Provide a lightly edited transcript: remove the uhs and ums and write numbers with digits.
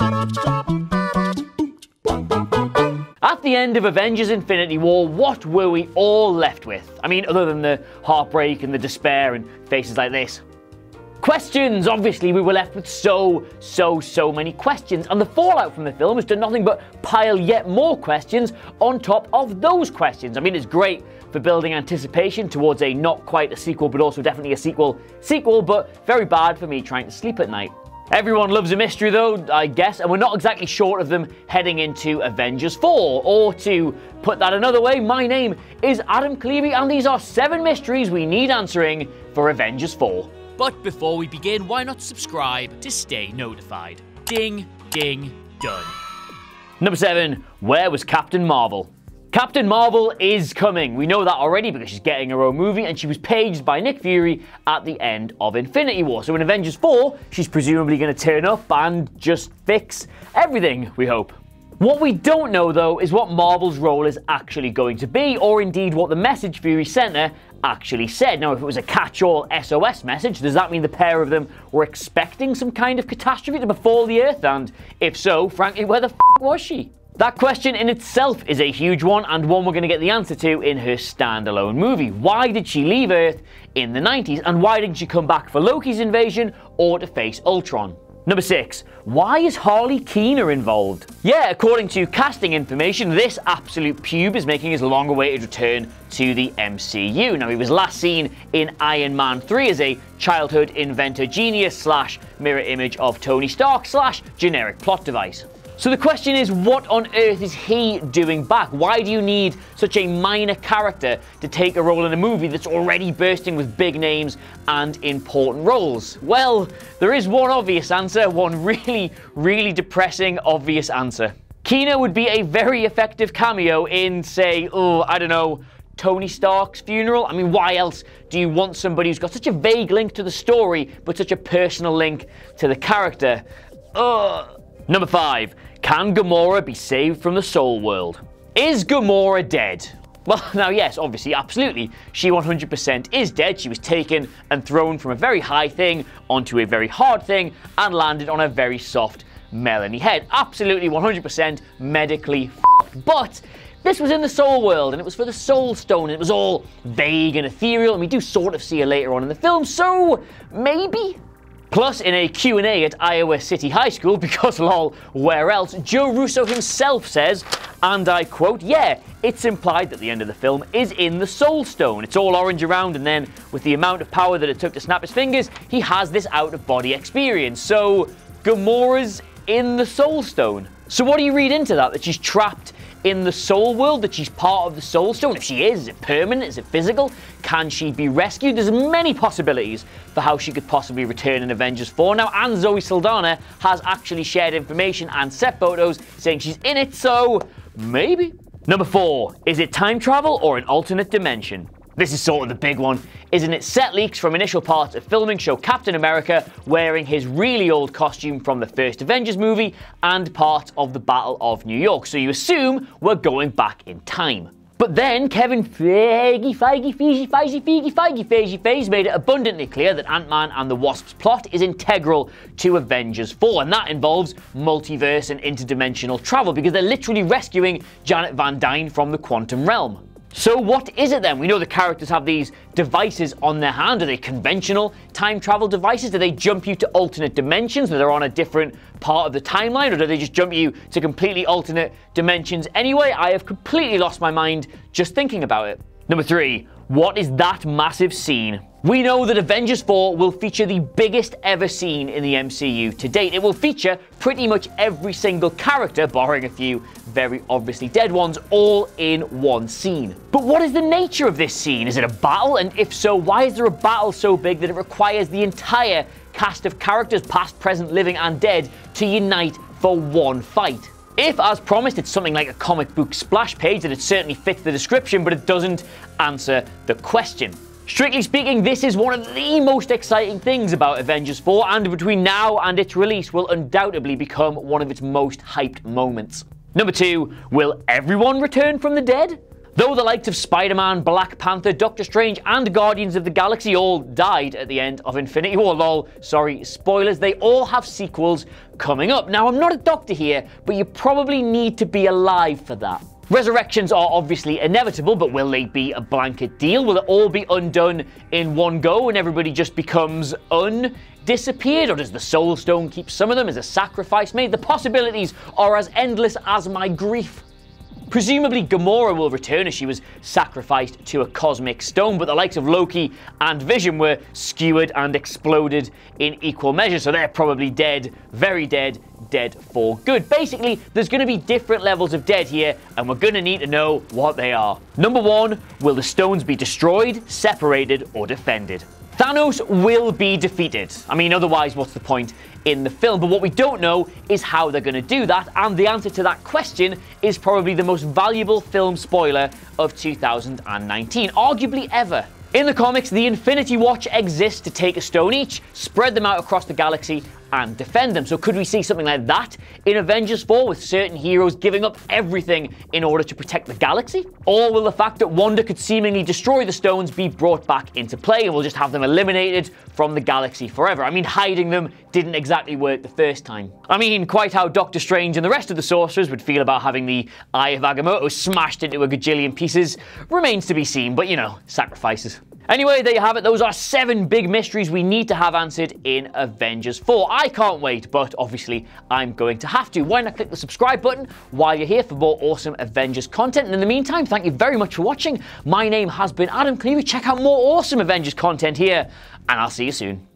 At the end of Avengers Infinity War, what were we all left with? I mean, other than the heartbreak and the despair and faces like this. Questions! Obviously, we were left with so many questions, and the fallout from the film has done nothing but pile yet more questions on top of those questions. I mean, it's great for building anticipation towards a not quite a sequel, but also definitely a sequel, but very bad for me trying to sleep at night. Everyone loves a mystery though, I guess, and we're not exactly short of them heading into Avengers 4. Or to put that another way, my name is Adam Cleary, and these are 7 mysteries we need answering for Avengers 4. But before we begin, why not subscribe to stay notified? Ding, ding, done. Number 7, where was Captain Marvel? Captain Marvel is coming. We know that already because she's getting her own movie, and she was paged by Nick Fury at the end of Infinity War. So in Avengers 4, she's presumably going to turn up and just fix everything, we hope. What we don't know, though, is what Marvel's role is actually going to be, or indeed what the message Fury sent her actually said. Now, if it was a catch-all SOS message, does that mean the pair of them were expecting some kind of catastrophe to befall the Earth? And if so, frankly, where the f*** was she? That question in itself is a huge one, and one we're going to get the answer to in her standalone movie. Why did she leave Earth in the 90s, and why didn't she come back for Loki's invasion or to face Ultron? Number 6, why is Harley Quinn involved? Yeah, according to casting information, this absolute pube is making his long-awaited return to the MCU. Now, he was last seen in Iron Man 3 as a childhood inventor genius slash mirror image of Tony Stark slash generic plot device. So the question is, what on earth is he doing back? Why do you need such a minor character to take a role in a movie that's already bursting with big names and important roles? Well, there is one obvious answer, one really depressing obvious answer. Kina would be a very effective cameo in, say, I don't know, Tony Stark's funeral? I mean, why else do you want somebody who's got such a vague link to the story, but such a personal link to the character? Number 5, can Gamora be saved from the Soul World? Is Gamora dead? Well, now yes, obviously, absolutely. She 100% is dead. She was taken and thrown from a very high thing onto a very hard thing and landed on a very soft Melanie head. Absolutely 100% medically f***ed. But this was in the Soul World, and it was for the Soul Stone, and it was all vague and ethereal, and we do sort of see her later on in the film, so maybe? Plus, in a Q&A at Iowa City High School, because lol, where else, Joe Russo himself says, and I quote, yeah, it's implied that the end of the film is in the Soul Stone. It's all orange around, and then with the amount of power that it took to snap his fingers, he has this out-of-body experience. So, Gamora's in the Soul Stone. So what do you read into that? That she's trapped in the Soul World? That she's part of the Soul Stone? If she is it permanent? Is it physical? Can she be rescued? There's many possibilities for how she could possibly return in Avengers 4 now, and Zoe Saldana has actually shared information and set photos saying she's in it, so maybe. Number 4, is it time travel or an alternate dimension? This is sort of the big one, isn't it? Set leaks from initial parts of filming show Captain America wearing his really old costume from the first Avengers movie and parts of the Battle of New York, so you assume we're going back in time. But then Kevin Feige made it abundantly clear that Ant-Man and the Wasp's plot is integral to Avengers 4, and that involves multiverse and interdimensional travel because they're literally rescuing Janet Van Dyne from the quantum realm. So what is it then? We know the characters have these devices on their hand. Are they conventional time travel devices? Do they jump you to alternate dimensions where they're on a different part of the timeline? Or do they just jump you to completely alternate dimensions anyway? I have completely lost my mind just thinking about it. Number 3, what is that massive scene? We know that Avengers 4 will feature the biggest ever scene in the MCU to date. It will feature pretty much every single character, barring a few very obviously dead ones, all in one scene. But what is the nature of this scene? Is it a battle? And if so, why is there a battle so big that it requires the entire cast of characters, past, present, living, and dead, to unite for one fight? If, as promised, it's something like a comic book splash page, then it certainly fits the description, but it doesn't answer the question. Strictly speaking, this is one of the most exciting things about Avengers 4, and between now and its release will undoubtedly become one of its most hyped moments. Number 2, will everyone return from the dead? Though the likes of Spider-Man, Black Panther, Doctor Strange, and Guardians of the Galaxy all died at the end of Infinity War, lol, sorry, spoilers, they all have sequels coming up. Now, I'm not a doctor here, but you probably need to be alive for that. Resurrections are obviously inevitable, but will they be a blanket deal? Will it all be undone in one go and everybody just becomes disappeared? Or does the Soul Stone keep some of them as a sacrifice made? The possibilities are as endless as my grief. Presumably Gamora will return as she was sacrificed to a cosmic stone, but the likes of Loki and Vision were skewered and exploded in equal measure, so they're probably dead, very dead, dead for good. Basically, there's going to be different levels of dead here, and we're going to need to know what they are. Number 1, will the stones be destroyed, separated, or defended? Thanos will be defeated. I mean, otherwise, what's the point in the film? But what we don't know is how they're going to do that, and the answer to that question is probably the most valuable film spoiler of 2019, arguably ever. In the comics, the Infinity Watch exists to take a stone each, spread them out across the galaxy, and defend them. So could we see something like that in Avengers 4 with certain heroes giving up everything in order to protect the galaxy? Or will the fact that Wanda could seemingly destroy the stones be brought back into play and we'll just have them eliminated from the galaxy forever? I mean, hiding them didn't exactly work the first time. I mean, quite how Doctor Strange and the rest of the sorcerers would feel about having the Eye of Agamotto smashed into a gajillion pieces remains to be seen, but you know, sacrifices. Anyway, there you have it. Those are 7 big mysteries we need to have answered in Avengers 4. I can't wait, but obviously I'm going to have to. Why not click the subscribe button while you're here for more awesome Avengers content? And in the meantime, thank you very much for watching. My name has been Adam Cleary. Check out more awesome Avengers content here, and I'll see you soon.